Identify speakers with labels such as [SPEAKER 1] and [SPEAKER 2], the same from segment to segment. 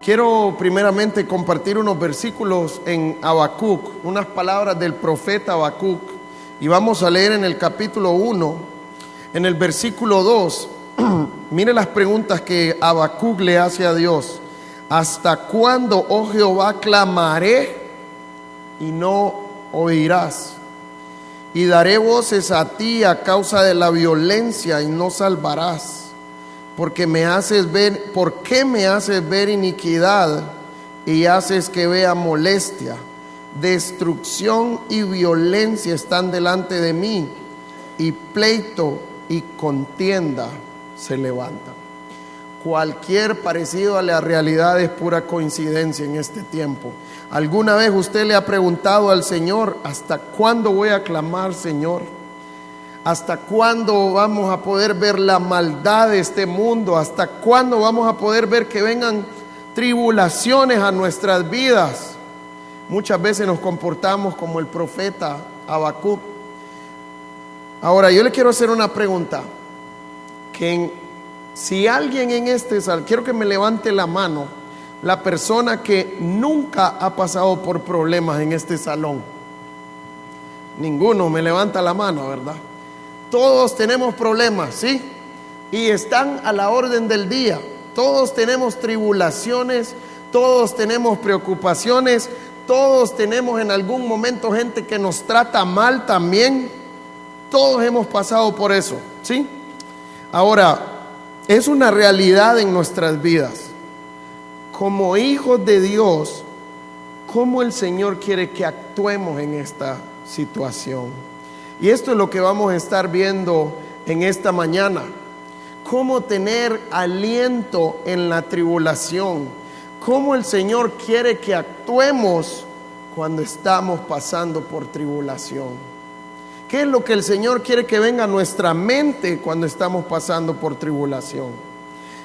[SPEAKER 1] Quiero primeramente compartir unos versículos en Habacuc, unas palabras del profeta Habacuc, y vamos a leer en el capítulo 1, en el versículo 2. Mire las preguntas que Habacuc le hace a Dios. ¿Hasta cuándo, oh Jehová, clamaré y no oirás? Y daré voces a ti a causa de la violencia y no salvarás. ¿Por qué me haces ver iniquidad y haces que vea molestia? Destrucción y violencia están delante de mí, y pleito y contienda se levantan. Cualquier parecido a la realidad es pura coincidencia en este tiempo. ¿Alguna vez usted le ha preguntado al Señor: ¿hasta cuándo voy a clamar, Señor? ¿Hasta cuándo vamos a poder ver la maldad de este mundo? ¿Hasta cuándo vamos a poder ver que vengan tribulaciones a nuestras vidas? Muchas veces nos comportamos como el profeta Habacuc. Ahora yo le quiero hacer una pregunta. Si alguien en este salón, quiero que me levante la mano la persona que nunca ha pasado por problemas en este salón. Ninguno me levanta la mano, ¿verdad? Todos tenemos problemas, ¿sí? Y están a la orden del día. Todos tenemos tribulaciones, todos tenemos preocupaciones, todos tenemos en algún momento gente que nos trata mal también. Todos hemos pasado por eso, ¿sí? Ahora, es una realidad en nuestras vidas. Como hijos de Dios, ¿cómo el Señor quiere que actuemos en esta situación? Y esto es lo que vamos a estar viendo en esta mañana. Cómo tener aliento en la tribulación. Cómo el Señor quiere que actuemos cuando estamos pasando por tribulación. ¿Qué es lo que el Señor quiere que venga a nuestra mente cuando estamos pasando por tribulación?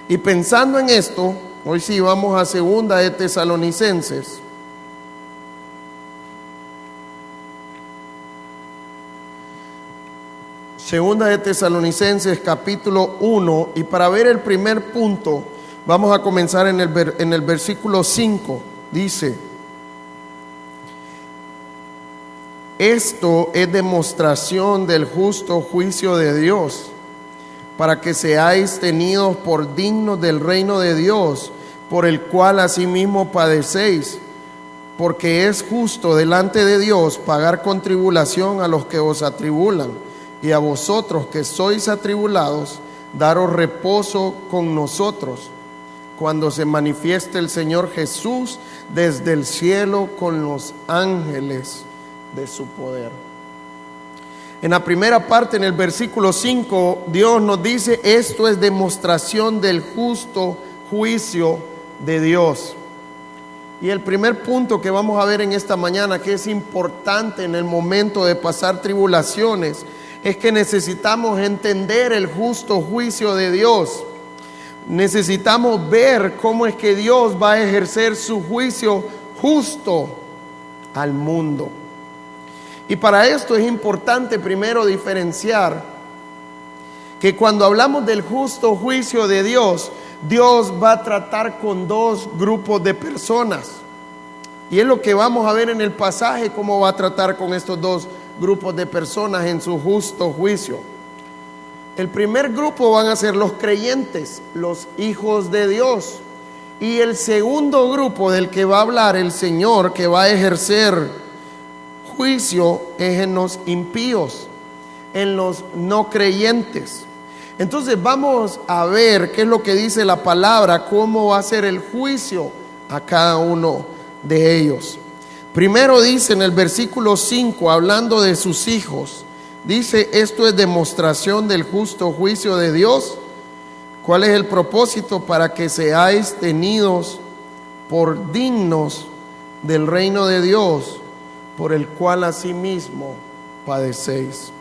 [SPEAKER 1] Y pensando en esto, hoy sí vamos a 2 de Tesalonicenses. Segunda de Tesalonicenses capítulo 1, y para ver el primer punto vamos a comenzar en el versículo 5. Dice: esto es demostración del justo juicio de Dios, para que seáis tenidos por dignos del reino de Dios, por el cual asimismo padecéis, porque es justo delante de Dios pagar con tribulación a los que os atribulan, y a vosotros que sois atribulados, daros reposo con nosotros, cuando se manifieste el Señor Jesús desde el cielo con los ángeles de su poder. En la primera parte, en el versículo 5, Dios nos dice: esto es demostración del justo juicio de Dios. Y el primer punto que vamos a ver en esta mañana, que es importante en el momento de pasar tribulaciones, es que necesitamos entender el justo juicio de Dios. Necesitamos ver cómo es que Dios va a ejercer su juicio justo al mundo. Y para esto es importante primero diferenciar que cuando hablamos del justo juicio de Dios, Dios va a tratar con dos grupos de personas. Y es lo que vamos a ver en el pasaje, cómo va a tratar con estos dos grupos de personas en su justo juicio. El primer grupo van a ser los creyentes, los hijos de Dios. Y el segundo grupo del que va a hablar el Señor, que va a ejercer juicio, es en los impíos, en los no creyentes. Entonces vamos a ver qué es lo que dice la palabra, cómo va a ser el juicio a cada uno de ellos. Primero dice en el versículo 5, hablando de sus hijos, dice: esto es demostración del justo juicio de Dios. ¿Cuál es el propósito? Para que seáis tenidos por dignos del reino de Dios, por el cual asimismo padecéis.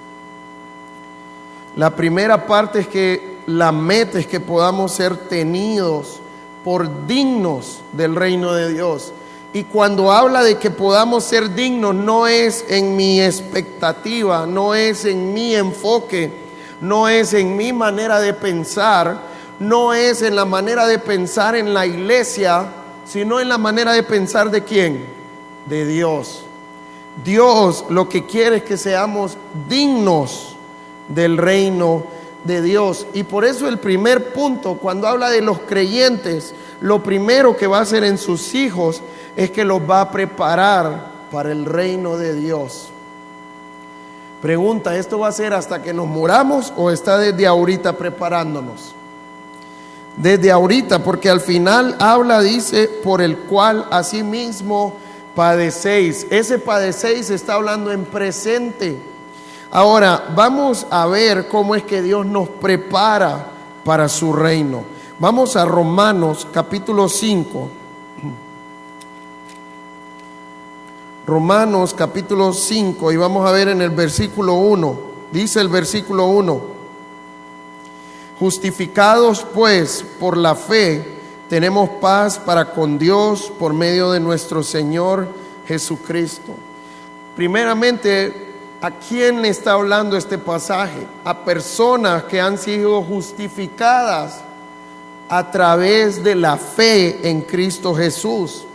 [SPEAKER 1] La primera parte es que la meta es que podamos ser tenidos por dignos del reino de Dios. Y cuando habla de que podamos ser dignos, no es en mi expectativa, no es en mi enfoque, no es en mi manera de pensar, no es en la manera de pensar en la iglesia, sino en la manera de pensar de quién, de Dios. Dios lo que quiere es que seamos dignos del reino de Dios. Y por eso el primer punto, cuando habla de los creyentes, lo primero que va a hacer en sus hijos es que los va a preparar para el reino de Dios. Pregunta, ¿esto va a ser hasta que nos muramos o está desde ahorita preparándonos? Desde ahorita, porque al final habla, dice, por el cual asimismo padecéis. Ese padecéis está hablando en presente. Ahora, vamos a ver cómo es que Dios nos prepara para su reino. Vamos a Romanos capítulo 5. Romanos capítulo 5 y vamos a ver en el versículo 1. Dice el versículo 1: justificados pues por la fe, tenemos paz para con Dios por medio de nuestro Señor Jesucristo. Primeramente, ¿a quién está hablando este pasaje? A personas que han sido justificadas a través de la fe en Cristo Jesús,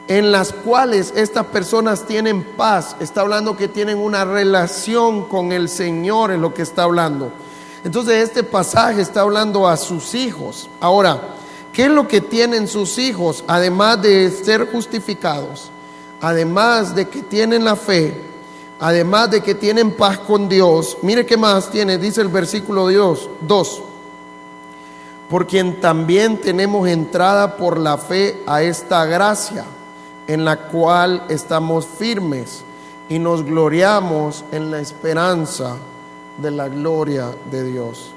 [SPEAKER 1] en las cuales estas personas tienen paz. Está hablando que tienen una relación con el Señor, es lo que está hablando. Entonces este pasaje está hablando a sus hijos. Ahora, ¿qué es lo que tienen sus hijos? Además de ser justificados, además de que tienen la fe, además de que tienen paz con Dios, mire qué más tiene. Dice el versículo 2: por quien también tenemos entrada por la fe a esta gracia, en la cual estamos firmes y nos gloriamos en la esperanza de la gloria de Dios.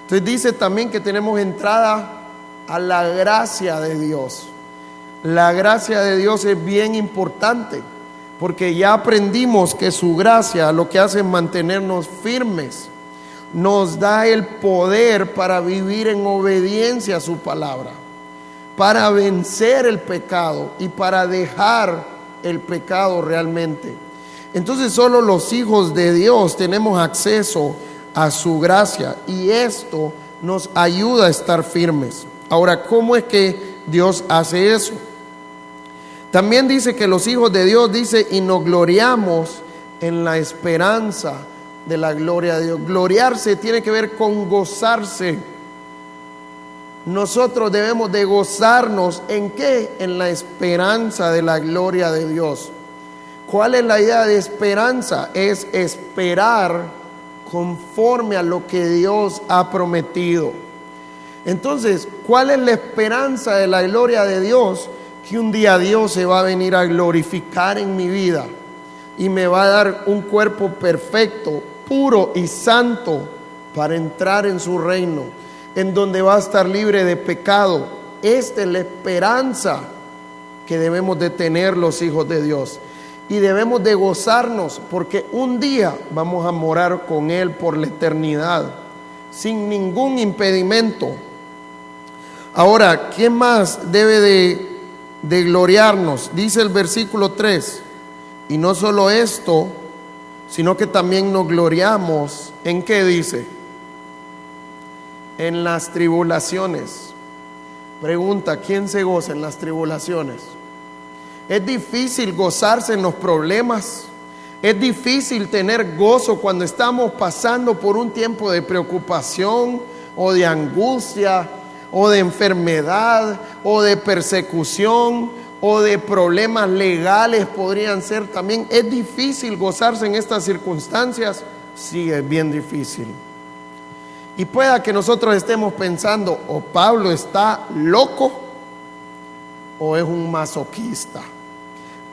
[SPEAKER 1] Entonces dice también que tenemos entrada a la gracia de Dios. La gracia de Dios es bien importante, porque ya aprendimos que su gracia lo que hace es mantenernos firmes, nos da el poder para vivir en obediencia a su palabra, para vencer el pecado y para dejar el pecado realmente. Entonces solo los hijos de Dios tenemos acceso a su gracia y esto nos ayuda a estar firmes. Ahora, ¿cómo es que Dios hace eso? También dice que los hijos de Dios, dice, y nos gloriamos en la esperanza de la gloria de Dios. Gloriarse tiene que ver con gozarse. Nosotros debemos de gozarnos ¿en qué? En la esperanza de la gloria de Dios. ¿Cuál es la idea de esperanza? Es esperar conforme a lo que Dios ha prometido. Entonces, ¿cuál es la esperanza de la gloria de Dios? Que un día Dios se va a venir a glorificar en mi vida y me va a dar un cuerpo perfecto, puro y santo para entrar en su reino, en donde va a estar libre de pecado. Esta es la esperanza que debemos de tener los hijos de Dios. Y debemos de gozarnos porque un día vamos a morar con Él por la eternidad, sin ningún impedimento. Ahora, ¿quién más debe de gloriarnos? Dice el versículo 3, y no solo esto, sino que también nos gloriamos. ¿En qué dice? En las tribulaciones. Pregunta, ¿quién se goza en las tribulaciones? Es difícil gozarse en los problemas. Es difícil tener gozo cuando estamos pasando por un tiempo de preocupación o de angustia o de enfermedad o de persecución o de problemas legales podrían ser también. ¿Es difícil gozarse en estas circunstancias? Sí, es bien difícil. Y pueda que nosotros estemos pensando, o Pablo está loco o es un masoquista.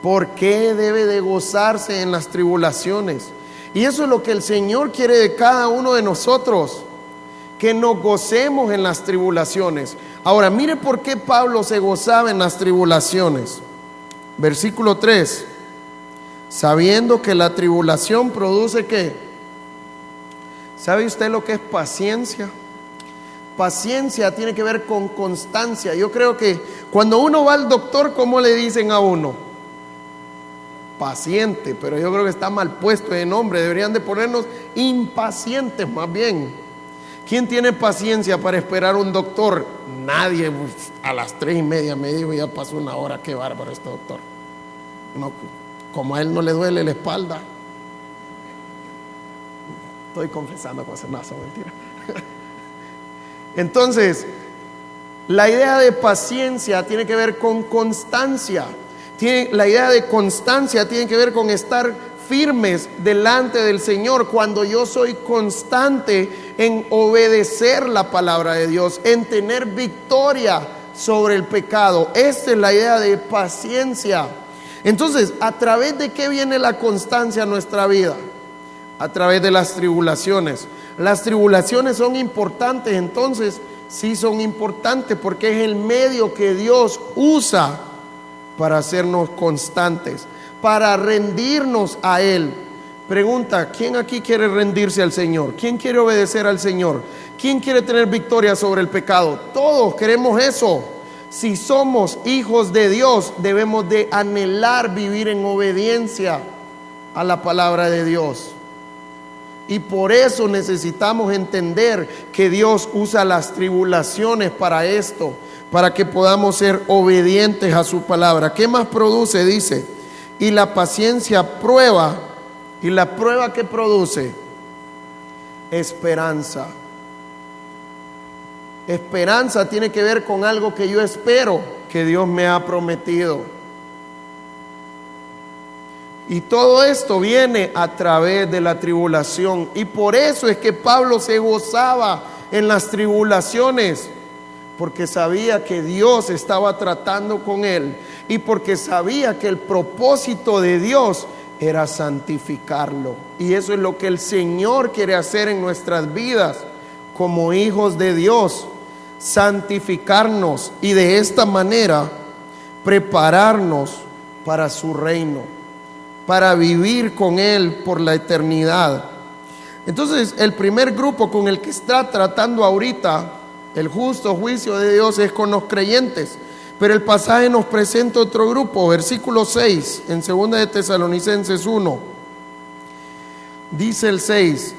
[SPEAKER 1] ¿Por qué debe de gozarse en las tribulaciones? Y eso es lo que el Señor quiere de cada uno de nosotros, que nos gocemos en las tribulaciones. Ahora, mire por qué Pablo se gozaba en las tribulaciones. Versículo 3: sabiendo que la tribulación produce ¿qué? ¿Sabe usted lo que es paciencia? Paciencia tiene que ver con constancia. Yo creo que cuando uno va al doctor, ¿cómo le dicen a uno? Paciente, pero yo creo que está mal puesto de nombre. Deberían de ponernos impacientes más bien. ¿Quién tiene paciencia para esperar un doctor? Nadie. A las 3:30 me dijo, ya pasó una hora, qué bárbaro este doctor. No, como a él no le duele la espalda. Estoy confesando cosas, no, son mentiras. Entonces, la idea de paciencia tiene que ver con constancia. La idea de constancia tiene que ver con estar firmes delante del Señor. Cuando yo soy constante en obedecer la palabra de Dios, en tener victoria sobre el pecado. Esta es la idea de paciencia. Entonces, ¿a través de qué viene la constancia en nuestra vida? A través de las tribulaciones. Las tribulaciones son importantes, entonces sí son importantes porque es el medio que Dios usa para hacernos constantes, para rendirnos a Él. Pregunta, ¿quién aquí quiere rendirse al Señor? ¿Quién quiere obedecer al Señor? ¿Quién quiere tener victoria sobre el pecado? Todos queremos eso. Si somos hijos de Dios, debemos de anhelar vivir en obediencia a la palabra de Dios. Y por eso necesitamos entender que Dios usa las tribulaciones para esto, para que podamos ser obedientes a su palabra. ¿Qué más produce? Dice, y la paciencia prueba. ¿Y la prueba qué produce? Esperanza. Esperanza tiene que ver con algo que yo espero que Dios me ha prometido. Y todo esto viene a través de la tribulación. Y por eso es que Pablo se gozaba en las tribulaciones, porque sabía que Dios estaba tratando con él y porque sabía que el propósito de Dios era santificarlo. Y eso es lo que el Señor quiere hacer en nuestras vidas como hijos de Dios, santificarnos y de esta manera prepararnos para su reino, para vivir con Él por la eternidad. Entonces, el primer grupo con el que está tratando ahorita el justo juicio de Dios es con los creyentes. Pero el pasaje nos presenta otro grupo, versículo 6, en 2 de Tesalonicenses 1. Dice el 6,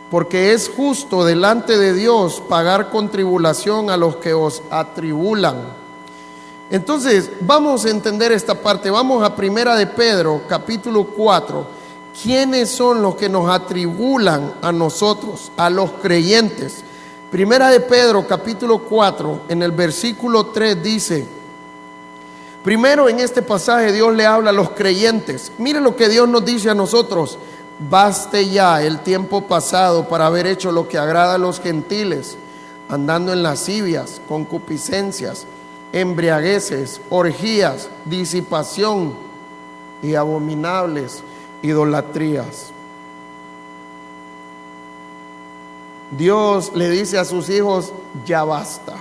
[SPEAKER 1] porque es justo delante de Dios pagar con tribulación a los que os atribulan. Entonces, vamos a entender esta parte. Vamos a 1 de Pedro, capítulo 4. ¿Quiénes son los que nos atribulan a nosotros, a los creyentes? 1 de Pedro, capítulo 4, en el versículo 3 dice, primero en este pasaje Dios le habla a los creyentes. Mire lo que Dios nos dice a nosotros: baste ya el tiempo pasado para haber hecho lo que agrada a los gentiles, andando en lascivias, concupiscencias, embriagueces, orgías, disipación y abominables idolatrías. Dios le dice a sus hijos, ya basta.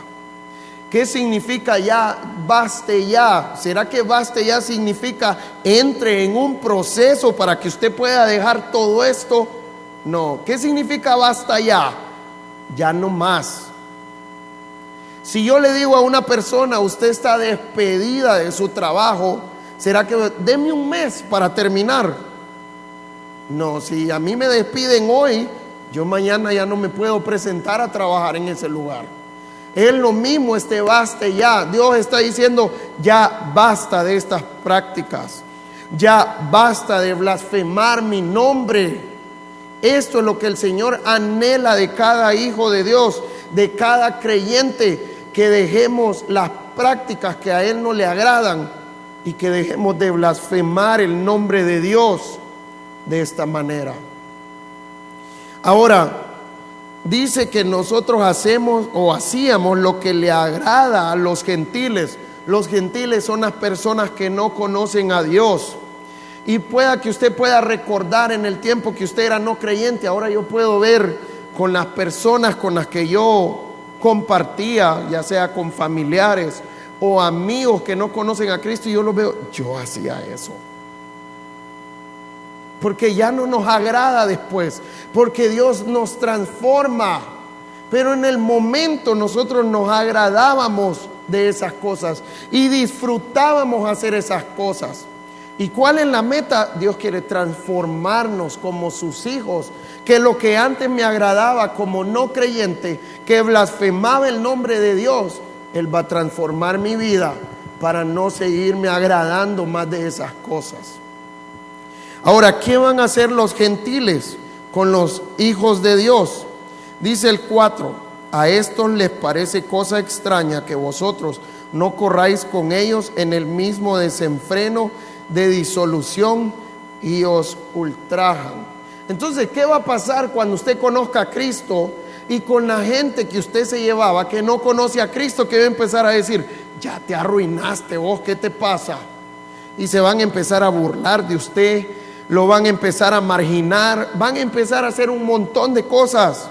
[SPEAKER 1] ¿Qué significa ya? Baste ya. ¿Será que baste ya significa entre en un proceso para que usted pueda dejar todo esto? No. ¿Qué significa basta ya? Ya no más. Si yo le digo a una persona, usted está despedida de su trabajo, ¿será que deme un mes para terminar? No, si a mí me despiden hoy, yo mañana ya no me puedo presentar a trabajar en ese lugar. Es lo mismo este baste ya. Dios está diciendo, ya basta de estas prácticas. Ya basta de blasfemar mi nombre. Esto es lo que el Señor anhela de cada hijo de Dios, de cada creyente, que dejemos las prácticas que a Él no le agradan y que dejemos de blasfemar el nombre de Dios de esta manera. Ahora, dice que nosotros hacemos o hacíamos lo que le agrada a los gentiles. Los gentiles son las personas que no conocen a Dios. Y pueda que usted pueda recordar en el tiempo que usted era no creyente. Ahora yo puedo ver con las personas con las que yo compartía, ya sea con familiares o amigos que no conocen a Cristo, y yo los veo, yo hacía eso. Porque ya no nos agrada después, porque Dios nos transforma. Pero en el momento nosotros nos agradábamos de esas cosas y disfrutábamos hacer esas cosas. ¿Y cuál es la meta? Dios quiere transformarnos como sus hijos. Que lo que antes me agradaba como no creyente, que blasfemaba el nombre de Dios, Él va a transformar mi vida para no seguirme agradando más de esas cosas. Ahora, ¿qué van a hacer los gentiles con los hijos de Dios? Dice el 4: a estos les parece cosa extraña que vosotros no corráis con ellos en el mismo desenfreno de disolución y os ultrajan. Entonces, ¿qué va a pasar cuando usted conozca a Cristo y con la gente que usted se llevaba que no conoce a Cristo, que va a empezar a decir: ya te arruinaste vos, ¿qué te pasa? Y se van a empezar a burlar de usted, lo van a empezar a marginar, van a empezar a hacer un montón de cosas.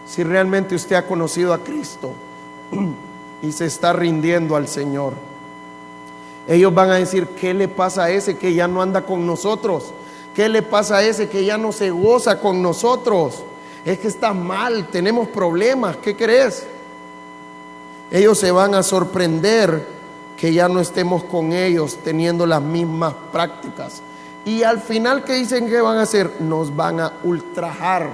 [SPEAKER 1] Si realmente usted ha conocido a Cristo y se está rindiendo al Señor, ellos van a decir: ¿qué le pasa a ese que ya no anda con nosotros? ¿Qué le pasa a ese que ya no se goza con nosotros? Es que está mal, tenemos problemas, ¿qué crees? Ellos se van a sorprender que ya no estemos con ellos teniendo las mismas prácticas. Y al final, ¿qué dicen que van a hacer? Nos van a ultrajar,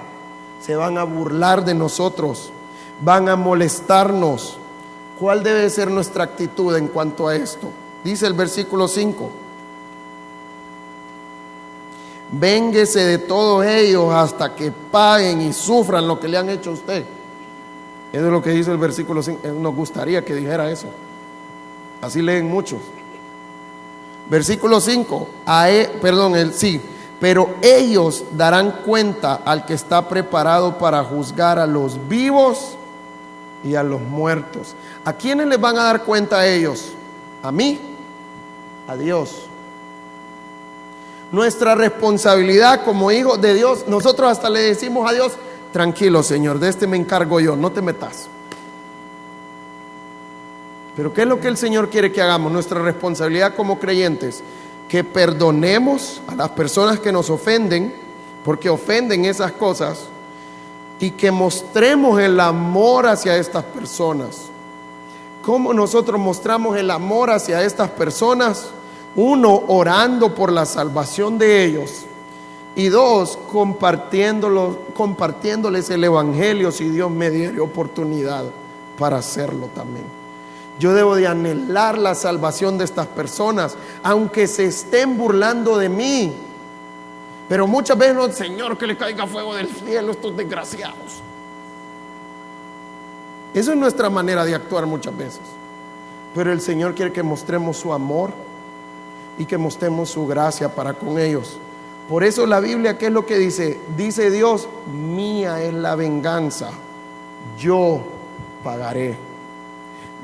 [SPEAKER 1] se van a burlar de nosotros, van a molestarnos. ¿Cuál debe ser nuestra actitud en cuanto a esto? Dice el versículo 5: vénguese de todos ellos hasta que paguen y sufran lo que le han hecho a usted. Eso es lo que dice el versículo 5. Nos gustaría que dijera eso. Así leen muchos. Versículo 5. Pero ellos darán cuenta al que está preparado para juzgar a los vivos y a los muertos. ¿A quiénes les van a dar cuenta a ellos? ¿A mí? A Dios. Nuestra responsabilidad como hijos de Dios, nosotros hasta le decimos a Dios: tranquilo, Señor, de este me encargo yo, no te metas. Pero ¿qué es lo que el Señor quiere que hagamos? Nuestra responsabilidad como creyentes: que perdonemos a las personas que nos ofenden, porque ofenden esas cosas, y que mostremos el amor hacia estas personas. ¿Cómo nosotros mostramos el amor hacia estas personas? 1, orando por la salvación de ellos, y 2, compartiéndoles el evangelio si Dios me diere oportunidad para hacerlo también. Yo debo de anhelar la salvación de estas personas, aunque se estén burlando de mí. Pero muchas veces no: Señor, que le caiga fuego del cielo a estos desgraciados. Eso es nuestra manera de actuar muchas veces. Pero el Señor quiere que mostremos su amor y que mostremos su gracia para con ellos. Por eso la Biblia, ¿qué es lo que dice? Dice Dios: mía es la venganza, yo pagaré.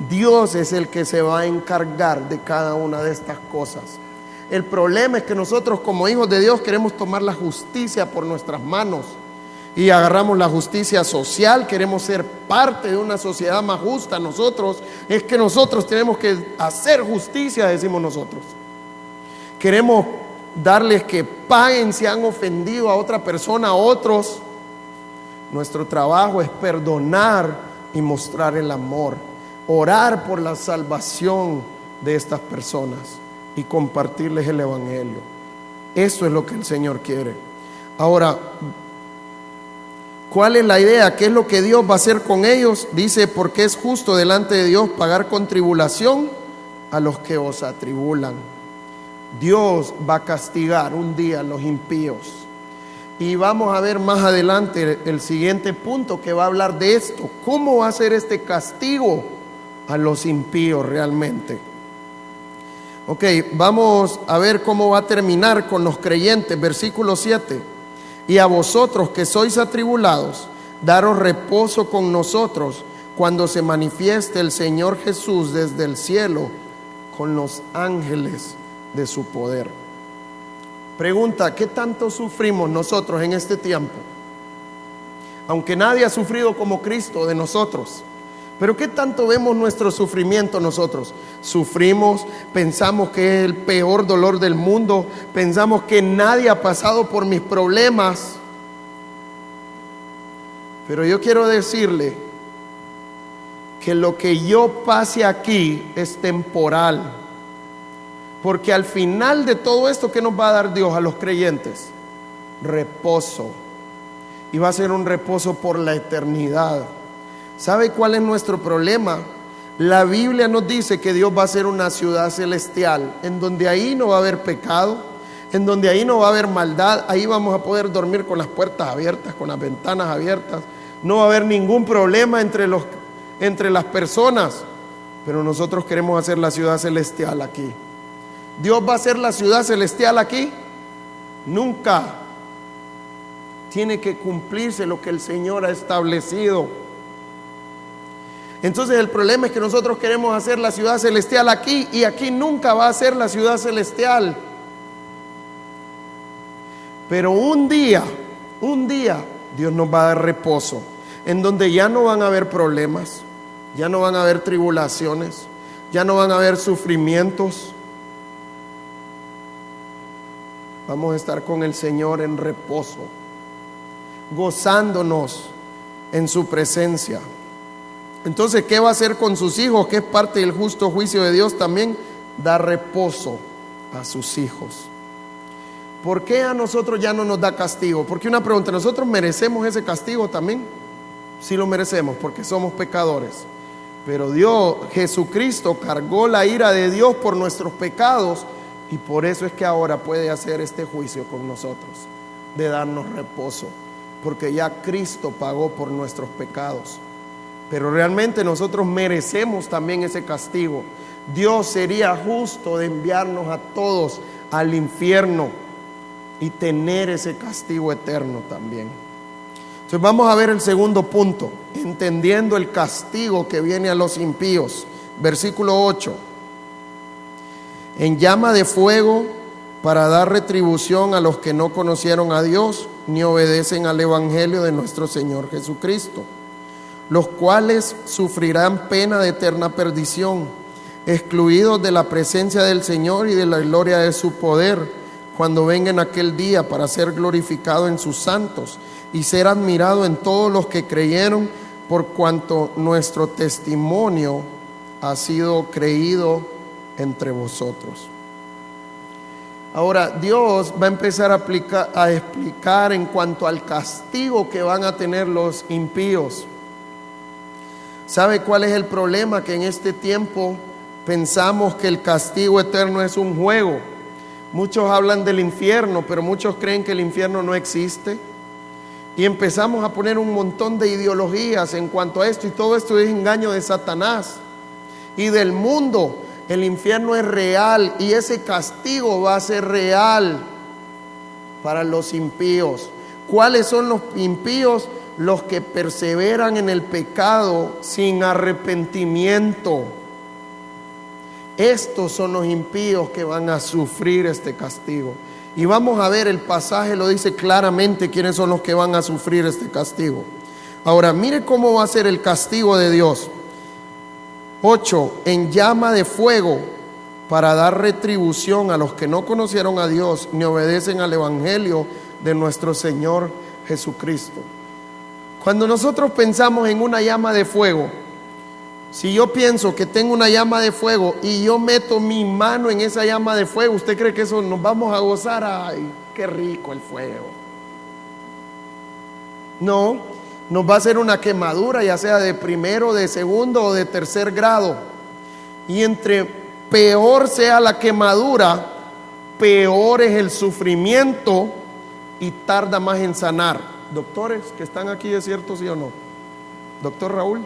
[SPEAKER 1] Dios es el que se va a encargar de cada una de estas cosas. El problema es que nosotros como hijos de Dios queremos tomar la justicia por nuestras manos y agarramos la justicia social, queremos ser parte de una sociedad más justa. Nosotros tenemos que hacer justicia, decimos nosotros. Queremos darles que paguen si han ofendido a otra persona, a otros. Nuestro trabajo es perdonar y mostrar el amor, orar por la salvación de estas personas y compartirles el evangelio. Eso es lo que el Señor quiere. Ahora, ¿cuál es la idea? ¿Qué es lo que Dios va a hacer con ellos? Dice: porque es justo delante de Dios pagar con tribulación a los que os atribulan. Dios va a castigar un día a los impíos. Y vamos a ver más adelante el siguiente punto que va a hablar de esto. ¿Cómo va a ser este castigo a los impíos realmente? Ok, vamos a ver cómo va a terminar con los creyentes. Versículo 7. Y a vosotros que sois atribulados, daros reposo con nosotros cuando se manifieste el Señor Jesús desde el cielo con los ángeles de su poder. Pregunta: ¿qué tanto sufrimos nosotros en este tiempo? Aunque nadie ha sufrido como Cristo de nosotros, pero ¿qué tanto vemos nuestro sufrimiento nosotros? Sufrimos, pensamos que es el peor dolor del mundo, pensamos que nadie ha pasado por mis problemas. Pero yo quiero decirle que lo que yo pase aquí es temporal. Porque al final de todo esto, ¿qué nos va a dar Dios a los creyentes? Reposo. Y va a ser un reposo por la eternidad. ¿Sabe cuál es nuestro problema? La Biblia nos dice que Dios va a ser una ciudad celestial, en donde ahí no va a haber pecado, en donde ahí no va a haber maldad. Ahí vamos a poder dormir con las puertas abiertas, con las ventanas abiertas. No va a haber ningún problema entre las personas. Pero nosotros queremos hacer la ciudad celestial aquí. ¿Dios va a hacer la ciudad celestial aquí? Nunca. Tiene que cumplirse lo que el Señor ha establecido. Entonces el problema es que nosotros queremos hacer la ciudad celestial aquí, y aquí nunca va a ser la ciudad celestial. Pero un día Dios nos va a dar reposo, en donde ya no van a haber problemas, ya no van a haber tribulaciones, ya no van a haber sufrimientos. Vamos a estar con el Señor en reposo, gozándonos en su presencia. Entonces, ¿qué va a hacer con sus hijos? Que es parte del justo juicio de Dios también, dar reposo a sus hijos. ¿Por qué a nosotros ya no nos da castigo? Porque una pregunta, ¿nosotros merecemos ese castigo también? Sí lo merecemos, porque somos pecadores. Pero Dios, Jesucristo, cargó la ira de Dios por nuestros pecados, y por eso es que ahora puede hacer este juicio con nosotros, de darnos reposo, porque ya Cristo pagó por nuestros pecados. Pero realmente nosotros merecemos también ese castigo. Dios sería justo de enviarnos a todos al infierno y tener ese castigo eterno también. Entonces vamos a ver el segundo punto, entendiendo el castigo que viene a los impíos. Versículo 8. En llama de fuego para dar retribución a los que no conocieron a Dios ni obedecen al evangelio de nuestro Señor Jesucristo, los cuales sufrirán pena de eterna perdición, excluidos de la presencia del Señor y de la gloria de su poder, cuando venga en aquel día para ser glorificado en sus santos y ser admirado en todos los que creyeron, por cuanto nuestro testimonio ha sido creído entre vosotros. Ahora Dios va a empezar a explicar en cuanto al castigo que van a tener los impíos. ¿Sabe cuál es el problema? Que en este tiempo pensamos que el castigo eterno es un juego. Muchos hablan del infierno, pero muchos creen que el infierno no existe. Y empezamos a poner un montón de ideologías en cuanto a esto, y todo esto es engaño de Satanás y del mundo. El infierno es real, y ese castigo va a ser real para los impíos. ¿Cuáles son los impíos? Los que perseveran en el pecado sin arrepentimiento. Estos son los impíos que van a sufrir este castigo. Y vamos a ver, el pasaje lo dice claramente quiénes son los que van a sufrir este castigo. Ahora, mire cómo va a ser el castigo de Dios. 8. En llama de fuego para dar retribución a los que no conocieron a Dios ni obedecen al evangelio de nuestro Señor Jesucristo. Cuando nosotros pensamos en una llama de fuego, si yo pienso que tengo una llama de fuego y yo meto mi mano en esa llama de fuego, ¿usted cree que eso nos vamos a gozar? ¡Ay, qué rico el fuego! No, nos va a hacer una quemadura, ya sea de primero, de segundo o de tercer grado. Y entre peor sea la quemadura, peor es el sufrimiento y tarda más en sanar. Doctores que están aquí, ¿es cierto, sí o no? Doctor Raúl,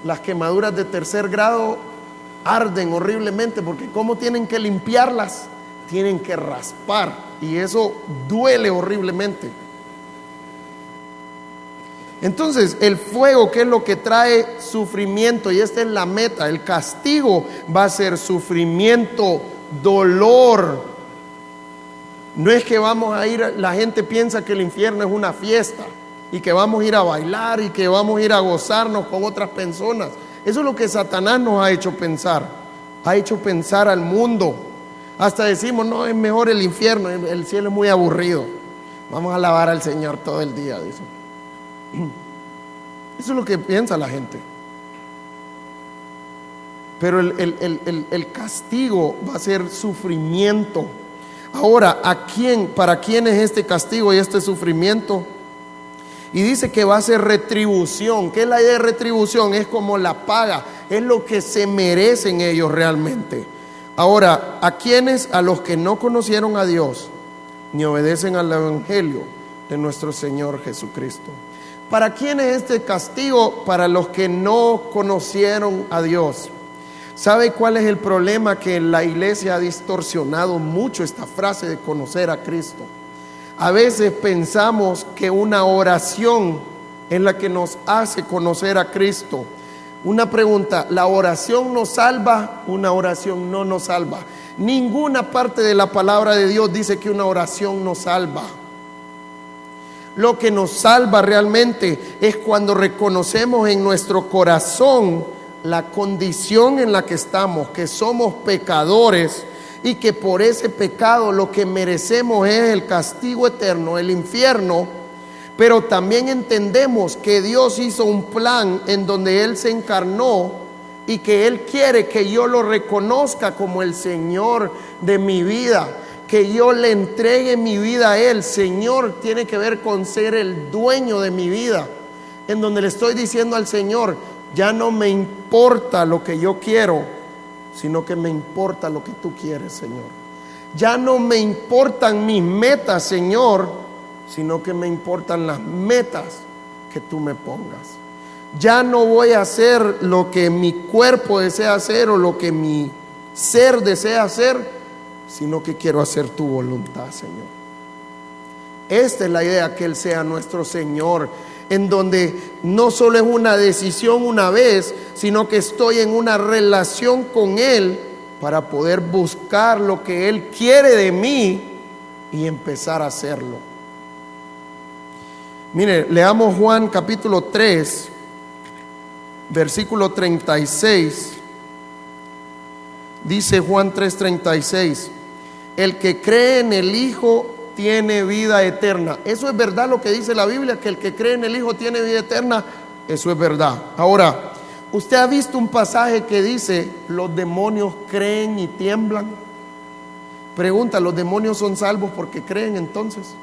[SPEAKER 1] las quemaduras de tercer grado arden horriblemente, porque ¿cómo tienen que limpiarlas? Tienen que raspar, y eso duele horriblemente. Entonces el fuego, ¿qué es lo que trae? Sufrimiento, y esta es la meta. El castigo va a ser sufrimiento, dolor. No es que vamos a ir, la gente piensa que el infierno es una fiesta y que vamos a ir a bailar y que vamos a ir a gozarnos con otras personas. Eso es lo que Satanás nos ha hecho pensar. Ha hecho pensar al mundo. Hasta decimos, no, es mejor el infierno, el cielo es muy aburrido. Vamos a alabar al Señor todo el día, dice. Eso es lo que piensa la gente. pero el castigo va a ser sufrimiento. Ahora, ¿para quién es este castigo y este sufrimiento? Y dice que va a ser retribución. ¿Qué es la idea de retribución? Es como la paga, es lo que se merecen ellos realmente. Ahora, ¿a quiénes? A los que no conocieron a Dios ni obedecen al evangelio de nuestro Señor Jesucristo. ¿Para quién es este castigo? Para los que no conocieron a Dios. ¿Sabe cuál es el problema? Que la iglesia ha distorsionado mucho esta frase de conocer a Cristo. A veces pensamos que una oración es la que nos hace conocer a Cristo. Una pregunta: ¿la oración nos salva? Una oración no nos salva. Ninguna parte de la palabra de Dios dice que una oración nos salva. Lo que nos salva realmente es cuando reconocemos en nuestro corazón la condición en la que estamos, que somos pecadores y que por ese pecado lo que merecemos es el castigo eterno, el infierno. Pero también entendemos que Dios hizo un plan en donde Él se encarnó y que Él quiere que yo lo reconozca como el Señor de mi vida, que yo le entregue mi vida a Él. Señor tiene que ver con ser el dueño de mi vida, en donde le estoy diciendo al Señor: ya no me importa lo que yo quiero, sino que me importa lo que tú quieres, Señor. Ya no me importan mis metas, Señor, sino que me importan las metas que tú me pongas. Ya no voy a hacer lo que mi cuerpo desea hacer o lo que mi ser desea hacer, sino que quiero hacer tu voluntad, Señor. Esta es la idea, que Él sea nuestro Señor, en donde no solo es una decisión una vez, sino que estoy en una relación con Él para poder buscar lo que Él quiere de mí y empezar a hacerlo. Mire, leamos Juan capítulo 3, versículo 36. Dice Juan 3:36: el que cree en el Hijo tiene vida eterna. Eso es verdad lo que dice la Biblia, que el que cree en el Hijo tiene vida eterna. Eso es verdad. Ahora, ¿usted ha visto un pasaje que dice: los demonios creen y tiemblan? Pregunta: ¿los demonios son salvos porque creen entonces?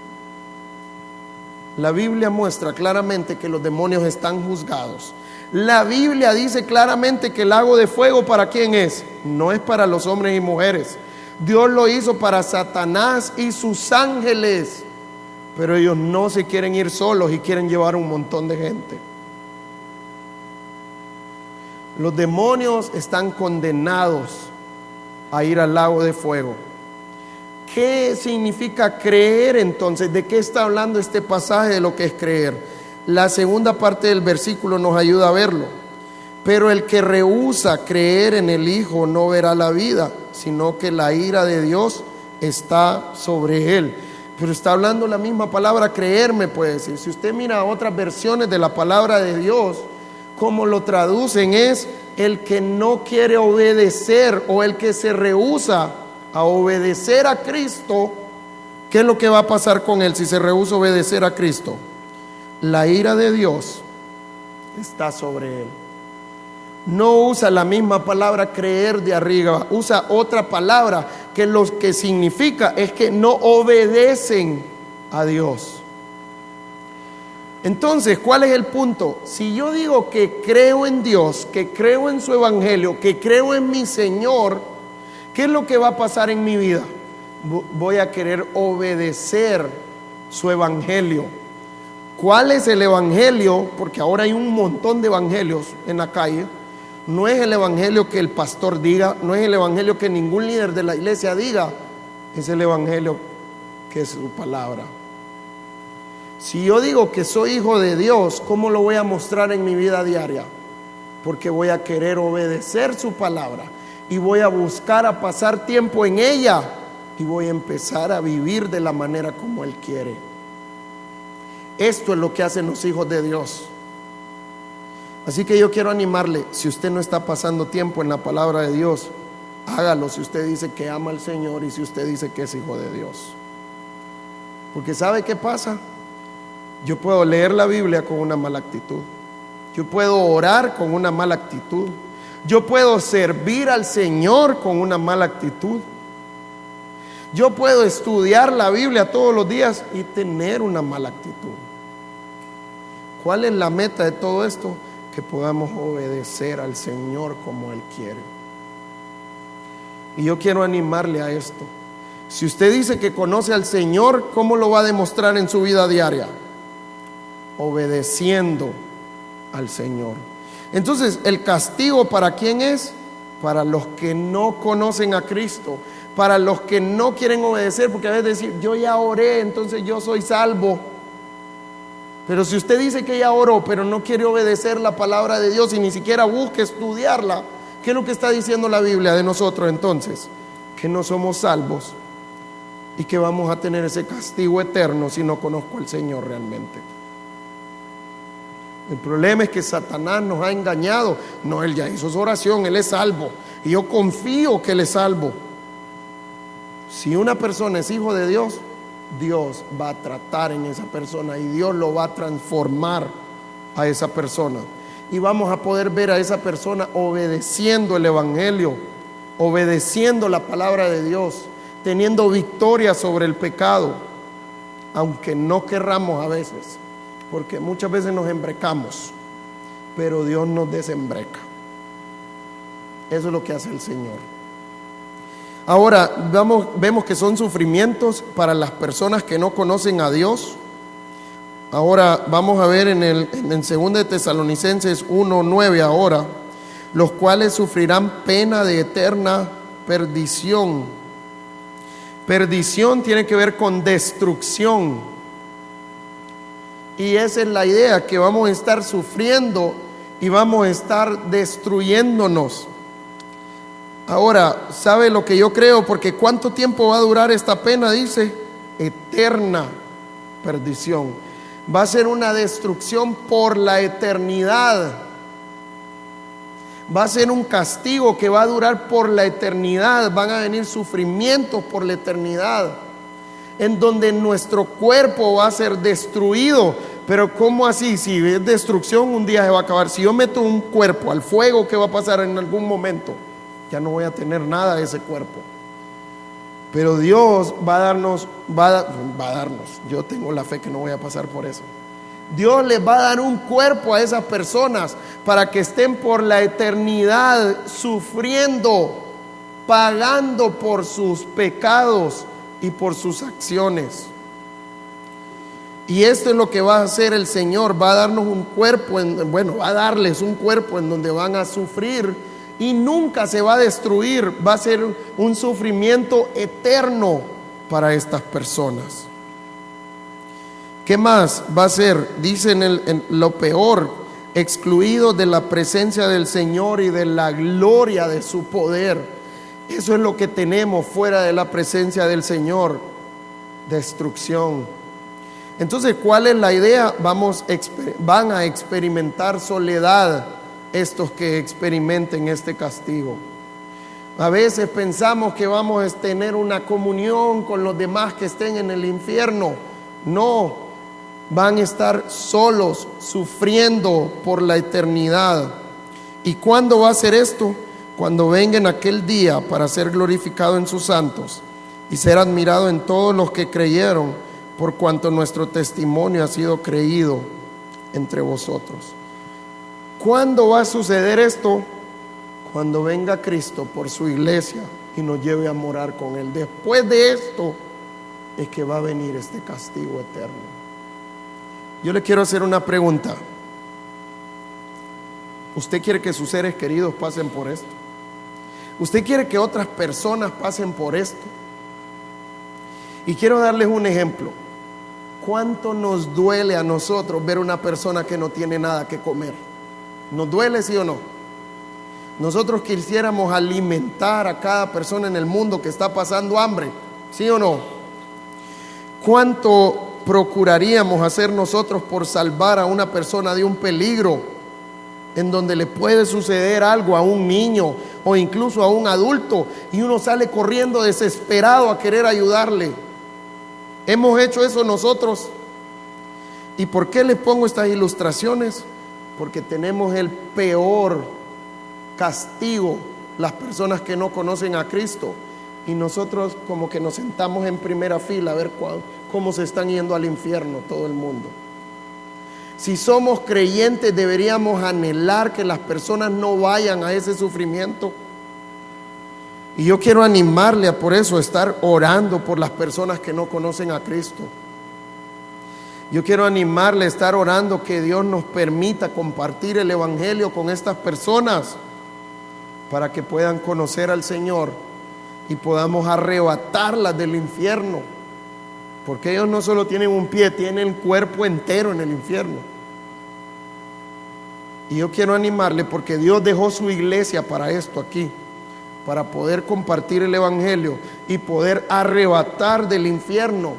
[SPEAKER 1] La Biblia muestra claramente que los demonios están juzgados. La Biblia dice claramente que el lago de fuego, ¿para quién es? No es para los hombres y mujeres. Dios lo hizo para Satanás y sus ángeles, pero ellos no se quieren ir solos y quieren llevar un montón de gente. Los demonios están condenados a ir al lago de fuego. ¿Qué significa creer entonces? ¿De qué está hablando este pasaje de lo que es creer? La segunda parte del versículo nos ayuda a verlo. Pero el que rehúsa creer en el Hijo no verá la vida, sino que la ira de Dios está sobre él. Pero está hablando la misma palabra creer, me puede decir. Si usted mira otras versiones de la palabra de Dios, como lo traducen es: el que no quiere obedecer, o el que se rehúsa a obedecer a Cristo. ¿Qué es lo que va a pasar con él si se rehúsa a obedecer a Cristo? La ira de Dios está sobre él. No usa la misma palabra creer de arriba, usa otra palabra que lo que significa es que no obedecen a Dios. Entonces, ¿cuál es el punto? Si yo digo que creo en Dios, que creo en su evangelio, que creo en mi Señor, ¿qué es lo que va a pasar en mi vida? Voy a querer obedecer su evangelio. ¿Cuál es el evangelio? Porque ahora hay un montón de evangelios en la calle. No es el evangelio que el pastor diga, no es el evangelio que ningún líder de la iglesia diga, es el evangelio que es su palabra. Si yo digo que soy hijo de Dios, ¿cómo lo voy a mostrar en mi vida diaria? Porque voy a querer obedecer su palabra y voy a buscar a pasar tiempo en ella y voy a empezar a vivir de la manera como Él quiere. Esto es lo que hacen los hijos de Dios. Así que yo quiero animarle: si usted no está pasando tiempo en la palabra de Dios, hágalo si usted dice que ama al Señor y si usted dice que es hijo de Dios. Porque ¿sabe qué pasa? Yo puedo leer la Biblia con una mala actitud. Yo puedo orar con una mala actitud. Yo puedo servir al Señor con una mala actitud. Yo puedo estudiar la Biblia todos los días y tener una mala actitud. ¿Cuál es la meta de todo esto? Que podamos obedecer al Señor como Él quiere. Y yo quiero animarle a esto. Si usted dice que conoce al Señor, ¿cómo lo va a demostrar en su vida diaria? Obedeciendo al Señor. Entonces, ¿el castigo para quién es? Para los que no conocen a Cristo, para los que no quieren obedecer, porque a veces decir, yo ya oré, entonces yo soy salvo. Pero si usted dice que ya oró, pero no quiere obedecer la palabra de Dios y ni siquiera busca estudiarla, ¿qué es lo que está diciendo la Biblia de nosotros entonces? Que no somos salvos y que vamos a tener ese castigo eterno si no conozco al Señor realmente. El problema es que Satanás nos ha engañado. No, él ya hizo su oración, él es salvo. Y yo confío que él es salvo. Si una persona es hijo de Dios, Dios va a tratar en esa persona y Dios lo va a transformar a esa persona. Y vamos a poder ver a esa persona obedeciendo el Evangelio, obedeciendo la palabra de Dios, teniendo victoria sobre el pecado, aunque no querramos a veces. Porque muchas veces nos embrecamos, pero Dios nos desembreca. Eso es lo que hace el Señor. Ahora vemos que son sufrimientos para las personas que no conocen a Dios. Ahora vamos a ver en 2 de Tesalonicenses 1:9 ahora, los cuales sufrirán pena de eterna perdición. Perdición tiene que ver con destrucción. Y esa es la idea, que vamos a estar sufriendo y vamos a estar destruyéndonos. Ahora, ¿sabe lo que yo creo? Porque ¿cuánto tiempo va a durar esta pena? Dice, eterna perdición. Va a ser una destrucción por la eternidad. Va a ser un castigo que va a durar por la eternidad. Van a venir sufrimientos por la eternidad, en donde nuestro cuerpo va a ser destruido. Pero ¿cómo así? Si es destrucción, un día se va a acabar. Si yo meto un cuerpo al fuego, ¿qué va a pasar en algún momento? Ya no voy a tener nada de ese cuerpo. Pero Dios va a darnos, yo tengo la fe que no voy a pasar por eso. Dios les va a dar un cuerpo a esas personas para que estén por la eternidad sufriendo, pagando por sus pecados y por sus acciones. Y esto es lo que va a hacer el Señor. Va a darnos un cuerpo, va a darles un cuerpo en donde van a sufrir y nunca se va a destruir. Va a ser un sufrimiento eterno para estas personas. ¿Qué más va a ser? Dice en lo peor, excluidos de la presencia del Señor y de la gloria de su poder. Eso es lo que tenemos fuera de la presencia del Señor: destrucción. Entonces, ¿cuál es la idea? Van a experimentar soledad estos que experimenten este castigo. A veces pensamos que vamos a tener una comunión con los demás que estén en el infierno. No, van a estar solos, sufriendo por la eternidad. ¿Y cuándo va a ser esto? Cuando venga en aquel día para ser glorificado en sus santos y ser admirado en todos los que creyeron, por cuanto nuestro testimonio ha sido creído entre vosotros. ¿Cuándo va a suceder esto? Cuando venga Cristo por su iglesia y nos lleve a morar con Él. Después de esto es que va a venir este castigo eterno. Yo le quiero hacer una pregunta. ¿Usted quiere que sus seres queridos pasen por esto? ¿Usted quiere que otras personas pasen por esto? Y quiero darles un ejemplo. ¿Cuánto nos duele a nosotros ver una persona que no tiene nada que comer? ¿Nos duele, sí o no? Nosotros quisiéramos alimentar a cada persona en el mundo que está pasando hambre, ¿sí o no? ¿Cuánto procuraríamos hacer nosotros por salvar a una persona de un peligro en donde le puede suceder algo a un niño o incluso a un adulto y uno sale corriendo desesperado a querer ayudarle? ¿Hemos hecho eso nosotros? ¿Y por qué les pongo estas ilustraciones? Porque tenemos el peor castigo las personas que no conocen a Cristo, y nosotros como que nos sentamos en primera fila a ver cómo se están yendo al infierno todo el mundo. Si somos creyentes, deberíamos anhelar que las personas no vayan a ese sufrimiento. Y yo quiero animarle a por eso estar orando por las personas que no conocen a Cristo. Yo quiero animarle a estar orando que Dios nos permita compartir el evangelio con estas personas para que puedan conocer al Señor y podamos arrebatarlas del infierno, porque ellos no solo tienen un pie, tienen el cuerpo entero en el infierno. Y yo quiero animarle porque Dios dejó su iglesia para esto aquí, para poder compartir el evangelio y poder arrebatar del infierno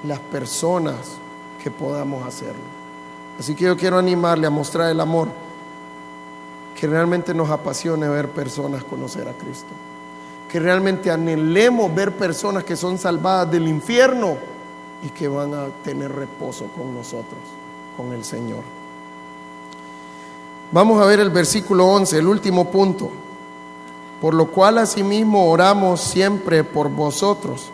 [SPEAKER 1] las personas que podamos hacerlo. Así que yo quiero animarle a mostrar el amor, que realmente nos apasione ver personas conocer a Cristo, que realmente anhelemos ver personas que son salvadas del infierno y que van a tener reposo con nosotros, con el Señor. Vamos a ver el versículo 11, el último punto. Por lo cual asimismo oramos siempre por vosotros,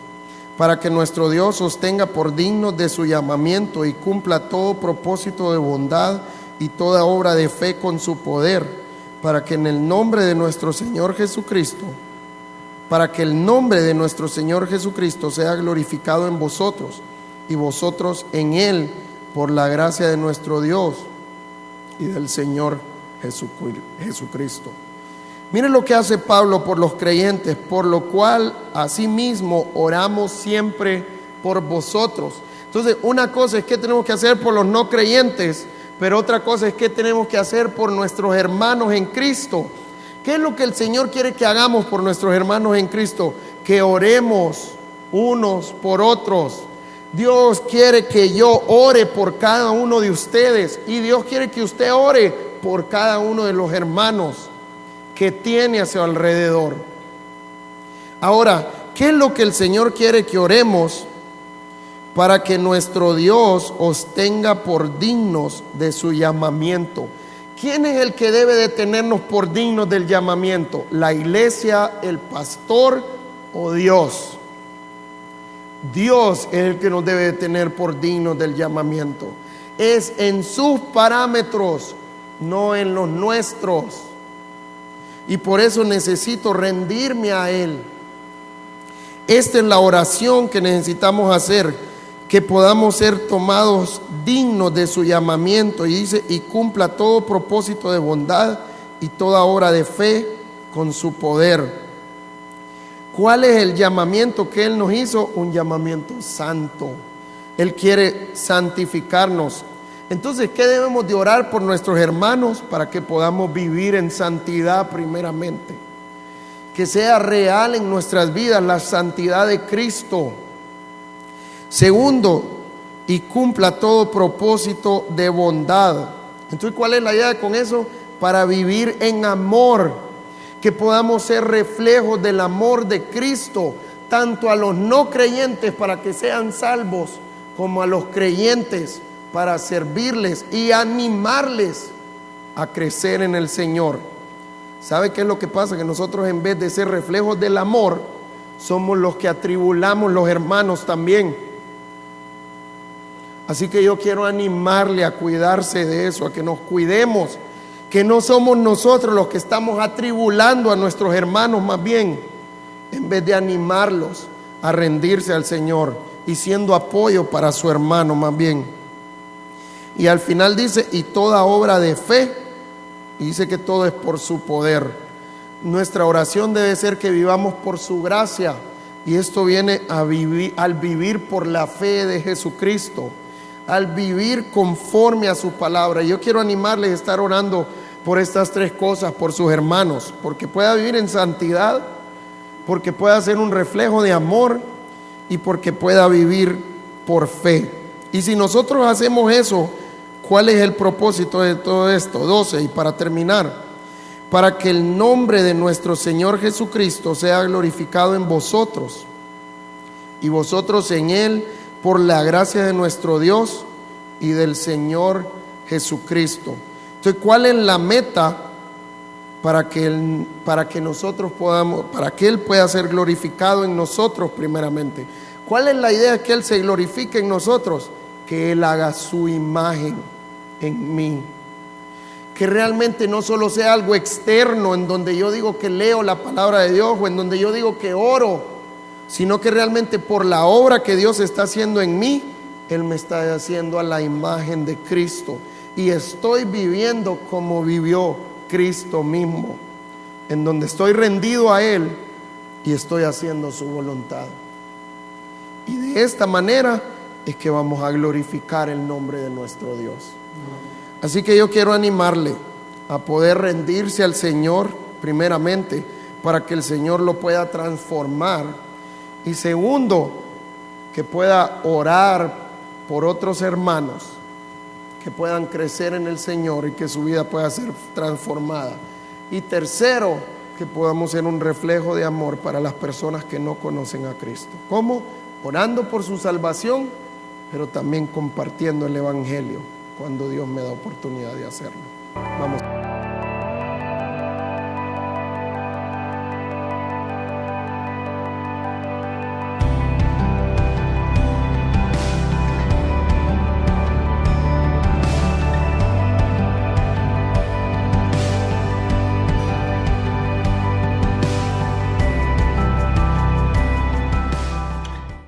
[SPEAKER 1] para que nuestro Dios os tenga por dignos de su llamamiento y cumpla todo propósito de bondad y toda obra de fe con su poder, para que en el nombre de nuestro Señor Jesucristo, para que el nombre de nuestro Señor Jesucristo sea glorificado en vosotros y vosotros en Él, por la gracia de nuestro Dios y del Señor Jesucristo. Miren lo que hace Pablo por los creyentes, por lo cual asimismo oramos siempre por vosotros. Entonces, una cosa es que tenemos que hacer por los no creyentes, pero otra cosa es que tenemos que hacer por nuestros hermanos en Cristo. ¿Qué es lo que el Señor quiere que hagamos por nuestros hermanos en Cristo? Que oremos unos por otros. Dios quiere que yo ore por cada uno de ustedes, y Dios quiere que usted ore por cada uno de los hermanos que tiene a su alrededor. Ahora, ¿qué es lo que el Señor quiere que oremos? Para que nuestro Dios os tenga por dignos de su llamamiento. ¿Quién es el que debe de tenernos por dignos del llamamiento? ¿La iglesia, el pastor o Dios? Dios es el que nos debe de tener por dignos del llamamiento. Es en sus parámetros, no en los nuestros. Y por eso necesito rendirme a Él. Esta es la oración que necesitamos hacer, que podamos ser tomados dignos de su llamamiento. Y dice, y cumpla todo propósito de bondad y toda obra de fe con su poder. ¿Cuál es el llamamiento que Él nos hizo? Un llamamiento santo. Él quiere santificarnos. Entonces, ¿qué debemos de orar por nuestros hermanos? Para que podamos vivir en santidad primeramente. Que sea real en nuestras vidas la santidad de Cristo. Segundo, y cumpla todo propósito de bondad. Entonces, ¿cuál es la idea con eso? Para vivir en amor. Que podamos ser reflejos del amor de Cristo, tanto a los no creyentes para que sean salvos, como a los creyentes para servirles y animarles a crecer en el Señor. ¿Sabe qué es lo que pasa? Que nosotros, en vez de ser reflejos del amor, somos los que atribulamos los hermanos también. Así que yo quiero animarle a cuidarse de eso, a que nos cuidemos, que no somos nosotros los que estamos atribulando a nuestros hermanos, más bien, en vez de animarlos a rendirse al Señor y siendo apoyo para su hermano, más bien. Y al final dice, y toda obra de fe, y dice que todo es por su poder. Nuestra oración debe ser que vivamos por su gracia, y esto viene al vivir por la fe de Jesucristo, al vivir conforme a su palabra. Yo quiero animarles a estar orando por estas tres cosas, por sus hermanos, porque pueda vivir en santidad, porque pueda ser un reflejo de amor y porque pueda vivir por fe. Y si nosotros hacemos eso, ¿cuál es el propósito de todo esto? 12, y para terminar, para que el nombre de nuestro Señor Jesucristo sea glorificado en vosotros y vosotros en Él, por la gracia de nuestro Dios y del Señor Jesucristo. Entonces, ¿cuál es la meta para que nosotros podamos, para que Él pueda ser glorificado en nosotros primeramente. ¿Cuál es la idea? Que Él se glorifique en nosotros, que Él haga su imagen en mí, que realmente no solo sea algo externo en donde yo digo que leo la palabra de Dios o en donde yo digo que oro, sino que realmente por la obra que Dios está haciendo en mí, Él me está haciendo a la imagen de Cristo y estoy viviendo como vivió Cristo mismo, en donde estoy rendido a Él y estoy haciendo su voluntad. Y de esta manera es que vamos a glorificar el nombre de nuestro Dios. Así que yo quiero animarle a poder rendirse al Señor primeramente, para que el Señor lo pueda transformar, y segundo, que pueda orar por otros hermanos que puedan crecer en el Señor y que su vida pueda ser transformada, y tercero, que podamos ser un reflejo de amor para las personas que no conocen a Cristo. ¿Cómo? Orando por su salvación, pero también compartiendo el Evangelio cuando Dios me da oportunidad de hacerlo. Vamos.